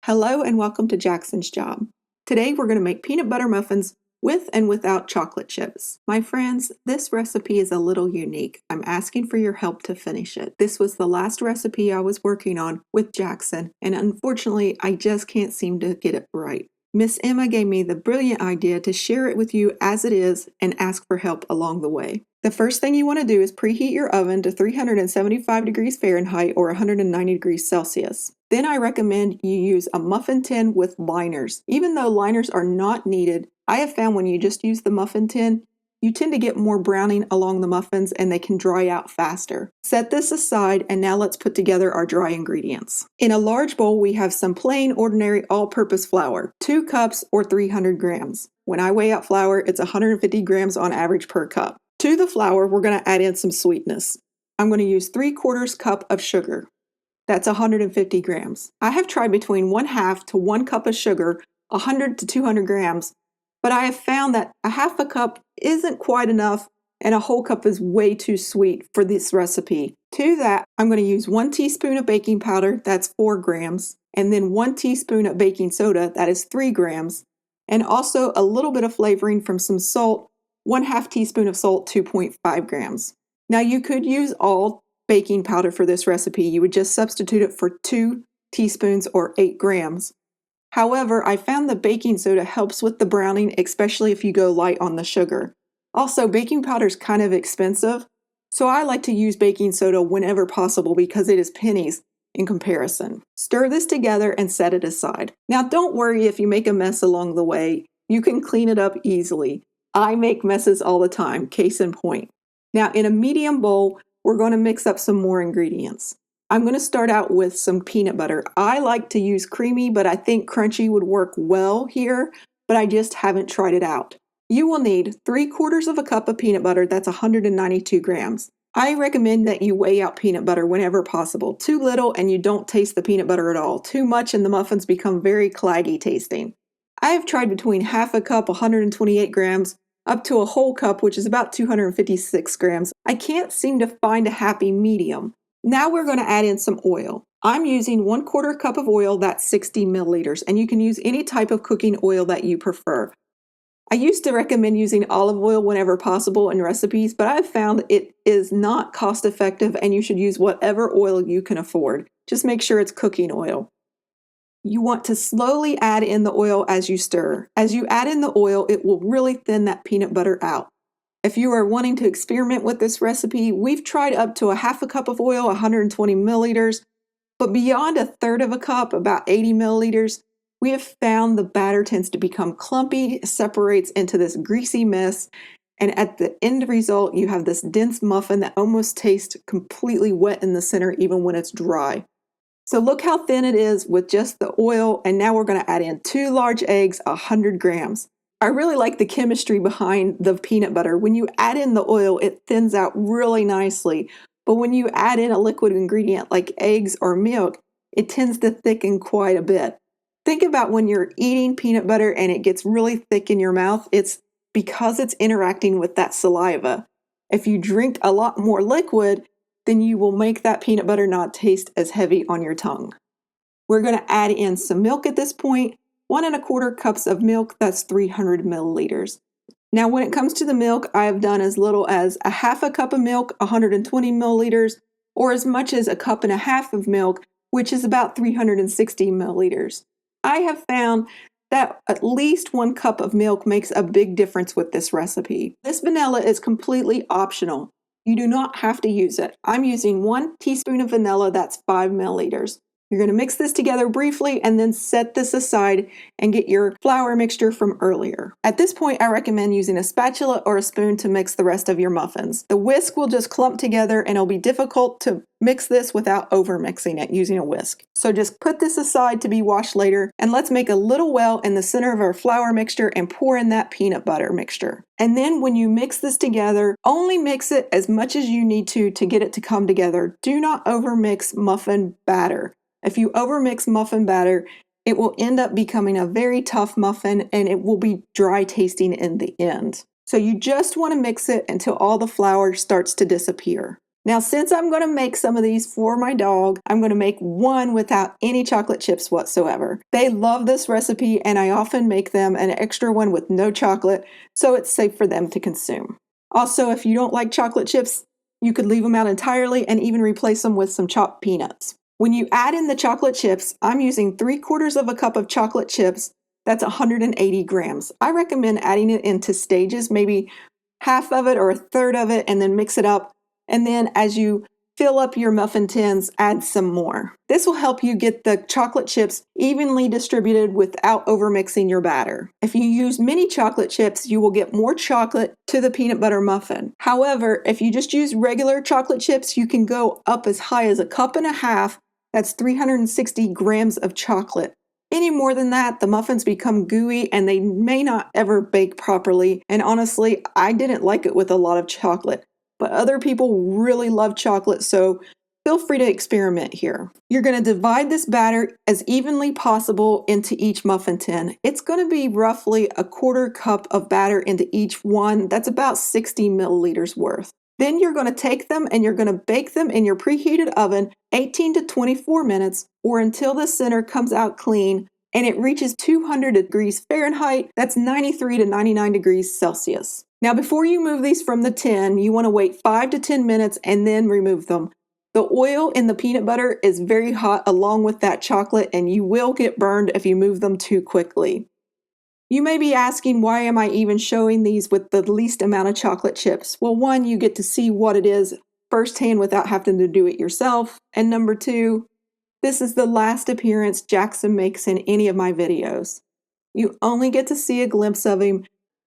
Hello and welcome to Jackson's Job. Today we're going to make peanut butter muffins with and without chocolate chips. My friends, this recipe is a little unique. I'm asking for your help to finish it. This was the last recipe I was working on with Jackson, and unfortunately I just can't seem to get it right. Miss Emma gave me the brilliant idea to share it with you as it is and ask for help along the way. The first thing you want to do is preheat your oven to 375 degrees Fahrenheit or 190 degrees Celsius. Then I recommend you use a muffin tin with liners. Even though liners are not needed, I have found when you just use the muffin tin, you tend to get more browning along the muffins and they can dry out faster. Set this aside and now let's put together our dry ingredients. In a large bowl we have some plain ordinary all-purpose flour, 2 cups or 300 grams. When I weigh out flour, it's 150 grams on average per cup. To the flour, we're going to add in some sweetness. I'm going to use 3/4 cup of sugar. That's 150 grams. I have tried between 1/2 to 1 cup of sugar, 100 to 200 grams, but I have found that a half a cup isn't quite enough and a whole cup is way too sweet for this recipe. To that, I'm going to use 1 teaspoon of baking powder, that's 4 grams, and then 1 teaspoon of baking soda, that is 3 grams, and also a little bit of flavoring from some salt, 1/2 teaspoon of salt, 2.5 grams. Now you could use all baking powder for this recipe. You would just substitute it for 2 teaspoons or 8 grams. However, I found the baking soda helps with the browning, especially if you go light on the sugar. Also, baking powder is kind of expensive, so I like to use baking soda whenever possible because it is pennies in comparison. Stir this together and set it aside. Now don't worry if you make a mess along the way. You can clean it up easily. I make messes all the time, case in point. Now in a medium bowl, we're going to mix up some more ingredients. I'm going to start out with some peanut butter. I like to use creamy, but I think crunchy would work well here, but I just haven't tried it out. You will need 3/4 cup of peanut butter, that's 192 grams. I recommend that you weigh out peanut butter whenever possible. Too little and you don't taste the peanut butter at all. Too much and the muffins become very claggy tasting. I have tried between half a cup, 128 grams, up to a whole cup, which is about 256 grams. I can't seem to find a happy medium. Now we're going to add in some oil. I'm using 1/4 cup of oil, that's 60 milliliters, and you can use any type of cooking oil that you prefer. I used to recommend using olive oil whenever possible in recipes, but I've found it is not cost effective and you should use whatever oil you can afford. Just make sure it's cooking oil. You want to slowly add in the oil as you stir. As you add in the oil, it will really thin that peanut butter out. If you are wanting to experiment with this recipe, we've tried up to a half a cup of oil, 120 milliliters, but beyond a third of a cup, about 80 milliliters, we have found the batter tends to become clumpy, separates into this greasy mess, and at the end result, you have this dense muffin that almost tastes completely wet in the center even when it's dry. So look how thin it is with just the oil, and now we're going to add in 2 large eggs, 100 grams. I really like the chemistry behind the peanut butter. When you add in the oil, it thins out really nicely, but when you add in a liquid ingredient like eggs or milk, it tends to thicken quite a bit. Think about when you're eating peanut butter and it gets really thick in your mouth, it's because it's interacting with that saliva. If you drink a lot more liquid, then you will make that peanut butter not taste as heavy on your tongue. We're going to add in some milk at this point, 1¼ cups of milk, that's 300 milliliters. Now when it comes to the milk, I have done as little as a half a cup of milk, 120 milliliters, or as much as 1.5 cups of milk, which is about 360 milliliters. I have found that at least 1 cup of milk makes a big difference with this recipe. This vanilla is completely optional. You do not have to use it. I'm using 1 teaspoon of vanilla, that's 5 milliliters. You're going to mix this together briefly and then set this aside and get your flour mixture from earlier. At this point, I recommend using a spatula or a spoon to mix the rest of your muffins. The whisk will just clump together and it'll be difficult to mix this without over mixing it using a whisk. So just put this aside to be washed later and let's make a little well in the center of our flour mixture and pour in that peanut butter mixture. And then when you mix this together, only mix it as much as you need to get it to come together. Do not overmix muffin batter. If you overmix muffin batter, it will end up becoming a very tough muffin and it will be dry tasting in the end. So you just want to mix it until all the flour starts to disappear. Now, since I'm going to make some of these for my dog, I'm going to make one without any chocolate chips whatsoever. They love this recipe, and I often make them an extra one with no chocolate, so it's safe for them to consume. Also, if you don't like chocolate chips, you could leave them out entirely and even replace them with some chopped peanuts. When you add in the chocolate chips, I'm using 3/4 of a cup of chocolate chips. That's 180 grams. I recommend adding it into stages, maybe half of it or a third of it, and then mix it up. And then as you fill up your muffin tins, add some more. This will help you get the chocolate chips evenly distributed without overmixing your batter. If you use mini chocolate chips, you will get more chocolate to the peanut butter muffin. However, if you just use regular chocolate chips, you can go up as high as 1.5 cups. That's 360 grams of chocolate. Any more than that, the muffins become gooey and they may not ever bake properly. And honestly, I didn't like it with a lot of chocolate. But other people really love chocolate, so feel free to experiment here. You're going to divide this batter as evenly possible into each muffin tin. It's going to be roughly 1/4 cup of batter into each one. That's about 60 milliliters worth. Then you're going to take them and you're going to bake them in your preheated oven 18 to 24 minutes or until the center comes out clean and it reaches 200 degrees Fahrenheit. That's 93 to 99 degrees Celsius. Now, before you move these from the tin, you want to wait 5 to 10 minutes and then remove them. The oil in the peanut butter is very hot along with that chocolate, and you will get burned if you move them too quickly. You may be asking, why am I even showing these with the least amount of chocolate chips? Well, one, you get to see what it is firsthand without having to do it yourself. And number two, this is the last appearance Jackson makes in any of my videos. You only get to see a glimpse of him.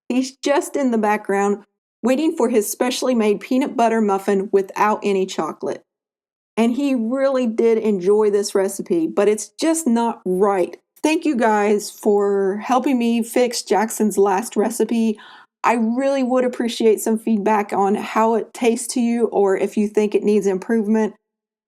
He's just in the background, waiting for his specially made peanut butter muffin without any chocolate. And he really did enjoy this recipe, but it's just not right. Thank you guys for helping me fix Jackson's last recipe. I really would appreciate some feedback on how it tastes to you or if you think it needs improvement.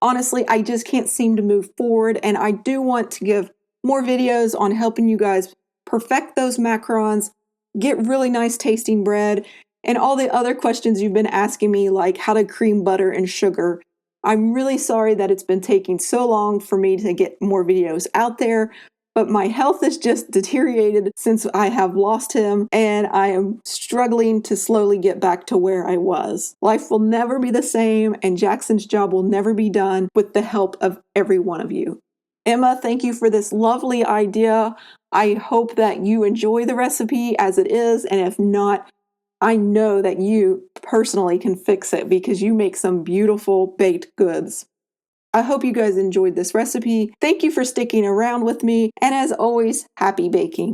Honestly, I just can't seem to move forward, and I do want to give more videos on helping you guys perfect those macarons, get really nice tasting bread, and all the other questions you've been asking me, like how to cream butter and sugar. I'm really sorry that it's been taking so long for me to get more videos out there, but my health has just deteriorated since I have lost him, and I am struggling to slowly get back to where I was. Life will never be the same, and Jackson's job will never be done with the help of every one of you. Emma, thank you for this lovely idea. I hope that you enjoy the recipe as it is, and if not, I know that you personally can fix it because you make some beautiful baked goods. I hope you guys enjoyed this recipe. Thank you for sticking around with me, and as always, happy baking.